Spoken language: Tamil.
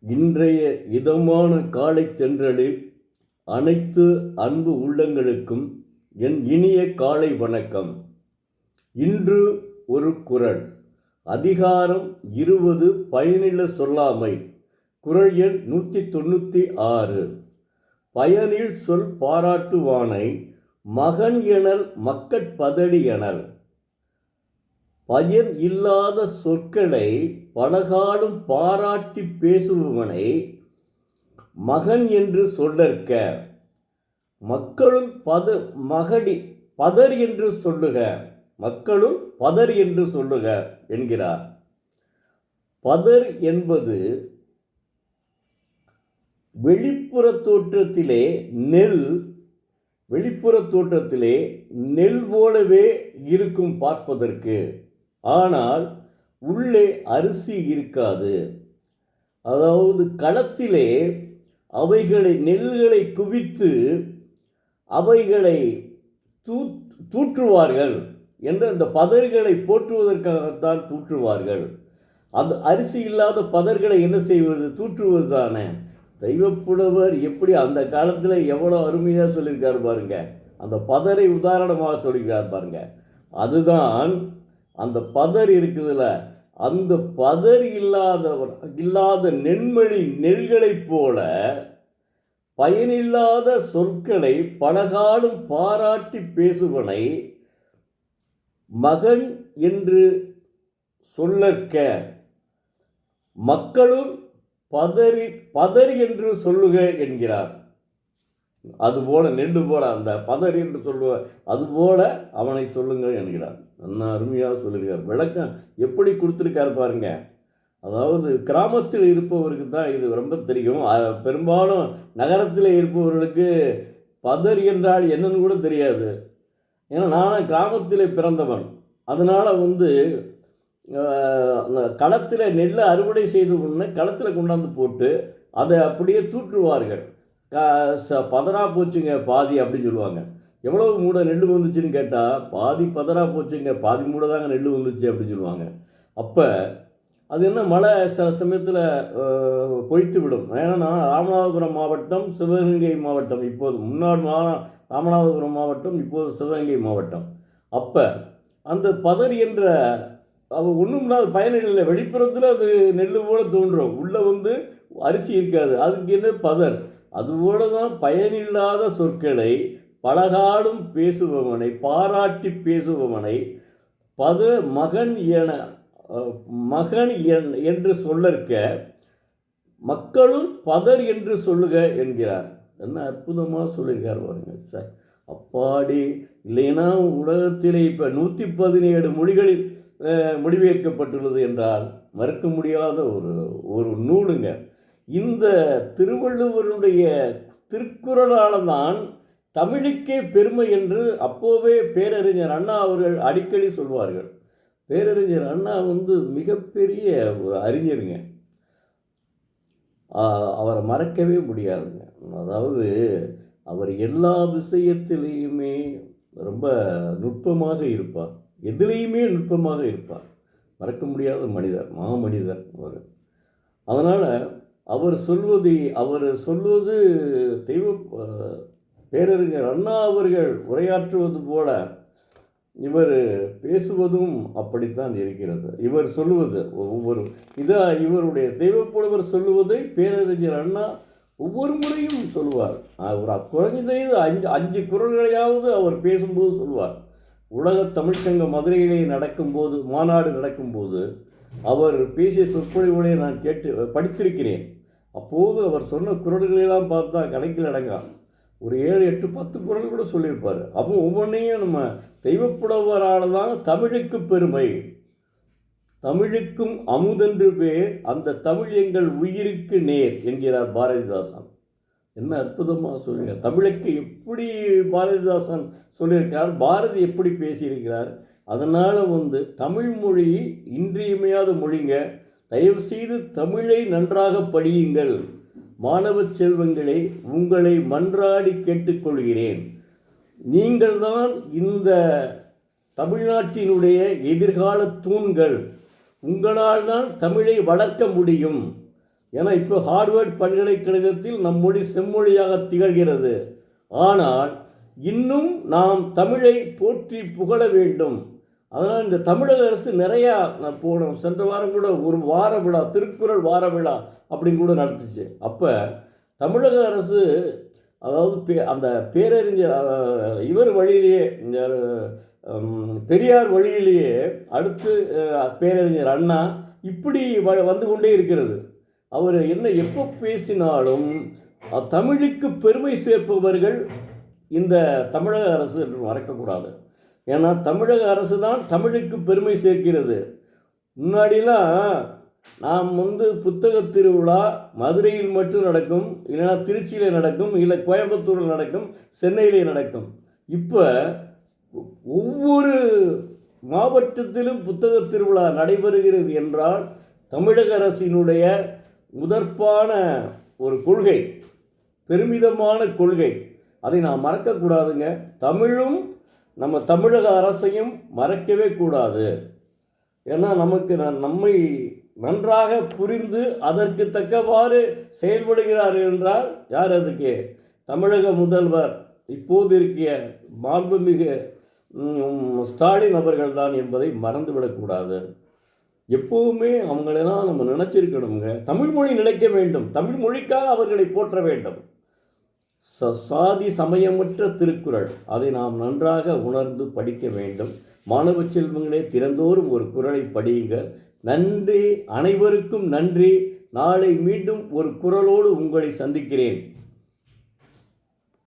இன்றைய இதமான காலை தென்றலில் அனைத்து அன்பு உள்ளங்களுக்கும் என் இனிய காலை வணக்கம். இன்று ஒரு குறள். அதிகாரம் 20 பயனில சொல்லாமை. குறள் எண் 196. பயனில் சொல் பாராட்டுவானை மகன் எனல் மக்கட்பதடி எனல். பயன் இல்லாத சொற்களை பலகாலும் பாராட்டி பேசுபவனை மகன் என்று சொல்லற்க. மக்களும் பதர் என்று சொல்லுக, மக்களும் பதர் என்று சொல்லுக என்கிறார். பதர் என்பது வெளிப்புற தோற்றத்திலே நெல் போலவே இருக்கும் பார்ப்பதற்கு. ஆனால் உள்ளே அரிசி இருக்காது. அதாவது களத்திலே நெல்களை குவித்து அவைகளை தூற்றுவார்கள் என்று அந்த பதர்களை போற்றுவதற்காகத்தான் தூற்றுவார்கள். அது அரிசி இல்லாத பதர்களை என்ன செய்வது? தூற்றுவது தானே. தெய்வப்புலவர் எப்படி அந்த காலத்தில் எவ்வளோ அருமையாக சொல்லியிருக்கார் பாருங்க. அந்த பதரை உதாரணமாக சொல்லியிருக்கார் பாருங்க. அதுதான் அந்த பதர் இருக்குதுல்ல, அந்த பதர் இல்லாத நெல்களைப் போல பயனில்லாத சொற்களை பலகாலும் பாராட்டி பேசுவனை மகன் என்று சொல்லற்க. மக்களும் பதர் என்று சொல்லுக என்கிறார். அதுபோல நெல்லு போல அந்த பதர் என்று சொல்லுவ அதுபோல அவனை சொல்லுங்கள் என்கிறார். நல்லா அருமையாக சொல்லியிருக்கார். விளக்கம் எப்படி கொடுத்துருக்காரு பாருங்க. அதாவது கிராமத்தில் இருப்பவருக்கு தான் இது ரொம்ப தெரியும். பெரும்பாலும் நகரத்தில் இருப்பவர்களுக்கு பதர் என்றால் என்னன்னு கூட தெரியாது. ஏன்னா நான் கிராமத்தில் பிறந்தவன். அதனால் களத்தில் நெல்லை அறுவடை செய்து உடனே களத்தில் கொண்டாந்து போட்டு அதை அப்படியே தூற்றுவார்கள். பதறா போச்சுங்க பாதி அப்படின்னு சொல்லுவாங்க. எவ்வளவு மூடை நெல் வந்துச்சுன்னு கேட்டால் பாதி பதறா போச்சுங்க, பாதி மூடை தாங்க நெல் வந்துச்சு அப்படின்னு சொல்லுவாங்க. அப்போ அது என்ன, மழை சில சமயத்தில் பொய்த்து விடும். ஏன்னா ராமநாதபுரம் மாவட்டம், சிவகங்கை மாவட்டம், இப்போது முன்னாள் ராமநாதபுரம் மாவட்டம், இப்போது சிவகங்கை மாவட்டம். அப்போ அந்த பதர் என்ற ஒன்றும் இல்லாத பயனில்லை. வெளிப்புறத்தில் அது நெல் போல தோன்றும், உள்ளே அரிசி இருக்காது. அதுக்கு என்ன பதர்? அதுபோல தான் பயனில்லாத சொற்களை பலகாலும் பேசுபவனை பாராட்டி பேசுபவனை மகன் என்று சொல்லற்க. மக்களும் பதர் என்று சொல்லுக என்கிறார். என்ன அற்புதமாக சொல்லியிருக்கார் பாருங்க சார். அப்பாடி இல்லைன்னா உலகத்திலே இப்போ 117 மொழிகளில் மொழிபெயர்க்கப்பட்டுள்ளது என்றால் மறுக்க முடியாத ஒரு நூலுங்க. இந்த திருவள்ளுவருடைய திருக்குறளால் தான் தமிழுக்கே பெருமை என்று அப்போவே பேரறிஞர் அண்ணா அவர்கள் அடிக்கடி சொல்வார்கள். பேரறிஞர் அண்ணா மிகப்பெரிய ஒரு அறிஞருங்க. அவரை மறக்கவே முடியாதுங்க. அதாவது அவர் எல்லா விஷயத்திலையுமே ரொம்ப நுட்பமாக இருப்பார். எதுலேயுமே நுட்பமாக இருப்பார். மறக்க முடியாத மனிதர், மாமனிதர் அவர். அதனால் அவர் சொல்வது பேரறிஞர் அண்ணா அவர்கள் உரையாற்றுவது போல இவர் பேசுவதும் அப்படித்தான் இருக்கிறது. இவர் சொல்லுவது இவருடைய தெய்வப்புலவர் சொல்லுவதை பேரறிஞர் அண்ணா ஒவ்வொரு முறையும் சொல்லுவார். அவர் குறைந்தது 5 குறள்களையாவது அவர் பேசும்போது சொல்வார். உலக தமிழ்ச்சங்க மதுரையிலே மாநாடு நடக்கும்போது அவர் பேசிய சொற்பொழிவுகளை நான் படித்திருக்கிறேன். அப்போது அவர் சொன்ன குறள்களெல்லாம் பார்த்தா கணக்கில் அடங்கா ஒரு 7, 8, 10 குறள் கூட சொல்லியிருப்பார். அப்போ ஒவ்வொன்றையும் நம்ம தெய்வப்புலவரால் தான் தமிழுக்கு பெருமை. தமிழுக்கும் அமுதென்று பேர், அந்த தமிழ் எங்கள் உயிருக்கு நேர் என்கிறார் பாரதிதாசன். என்ன அற்புதமாக சொல்லுங்கள். தமிழுக்கு எப்படி பாரதிதாசன் சொல்லியிருக்கார், பாரதி எப்படி பேசியிருக்கிறார். அதனால் தமிழ் மொழி இன்றியமையாத மொழிங்க. தயவுசெய்து தமிழை நன்றாக படியுங்கள். மாணவ செல்வங்களை உங்களை மன்றாடி கேட்டுக்கொள்கிறேன். நீங்கள்தான் இந்த தமிழ்நாட்டினுடைய எதிர்கால தூண்கள். உங்களால் தான் தமிழை வளர்க்க முடியும். ஏன்னா இப்போ ஹார்வர்ட் பல்கலைக்கழகத்தில் நம் மொழி செம்மொழியாக திகழ்கிறது. ஆனால் இன்னும் நாம் தமிழை போற்றி புகழ வேண்டும். அதனால் இந்த தமிழக அரசு நிறையா போனோம், சென்ற வாரம் கூட ஒரு வார விழா, திருக்குறள் வார விழா அப்படின்னு கூட நடத்துச்சு. அப்போ தமிழக அரசு, அதாவது அந்த பேரறிஞர் இவர் வழியிலேயே, பெரியார் வழியிலேயே அடுத்து பேரறிஞர் அண்ணா இப்படி வந்து கொண்டே இருக்கிறது. அவர் என்ன எப்போ பேசினாலும் தமிழுக்கு பெருமை சேர்ப்பவர்கள் இந்த தமிழக அரசு என்று மறக்கக்கூடாது. ஏன்னா தமிழக அரசு தான் தமிழுக்கு பெருமை சேர்க்கிறது. முன்னாடிலாம் நாம் புத்தக திருவிழா மதுரையில் மட்டும் நடக்கும், இல்லைன்னா திருச்சியில் நடக்கும், இல்லை கோயம்புத்தூரில் நடக்கும், சென்னையிலே நடக்கும். இப்போ ஒவ்வொரு மாவட்டத்திலும் புத்தக திருவிழா நடைபெறுகிறது என்றால் தமிழக அரசினுடைய முதற்பான ஒரு கொள்கை, பெருமிதமான கொள்கை. அதை நாம் மறக்கக்கூடாதுங்க. தமிழும் நம்ம தமிழக அரசையும் மறக்கவே கூடாது. ஏன்னா நம்மை நன்றாக புரிந்து அதற்கு தக்கவாறு செயல்படுகிறார்கள் என்றால் யார் அதுக்கு? தமிழக முதல்வர் இப்போது இருக்கிய மாண்புமிகு ஸ்டாலின் அவர்கள் தான் என்பதை மறந்துவிடக்கூடாது. எப்போவுமே அவங்களெல்லாம் நம்ம நினச்சிருக்கணுங்க. தமிழ் மொழி நிலைக்க வேண்டும், தமிழ் மொழிக்காக அவர்களை போற்ற வேண்டும். சாதி சமயமற்ற திருக்குறள், அதை நாம் நன்றாக உணர்ந்து படிக்க வேண்டும். மாணவ செல்வங்களே, திறந்தோறும் ஒரு குறளை படியுங்கள். நன்றி, அனைவருக்கும் நன்றி. நாளை மீண்டும் ஒரு குறளோடு உங்களை சந்திக்கிறேன்.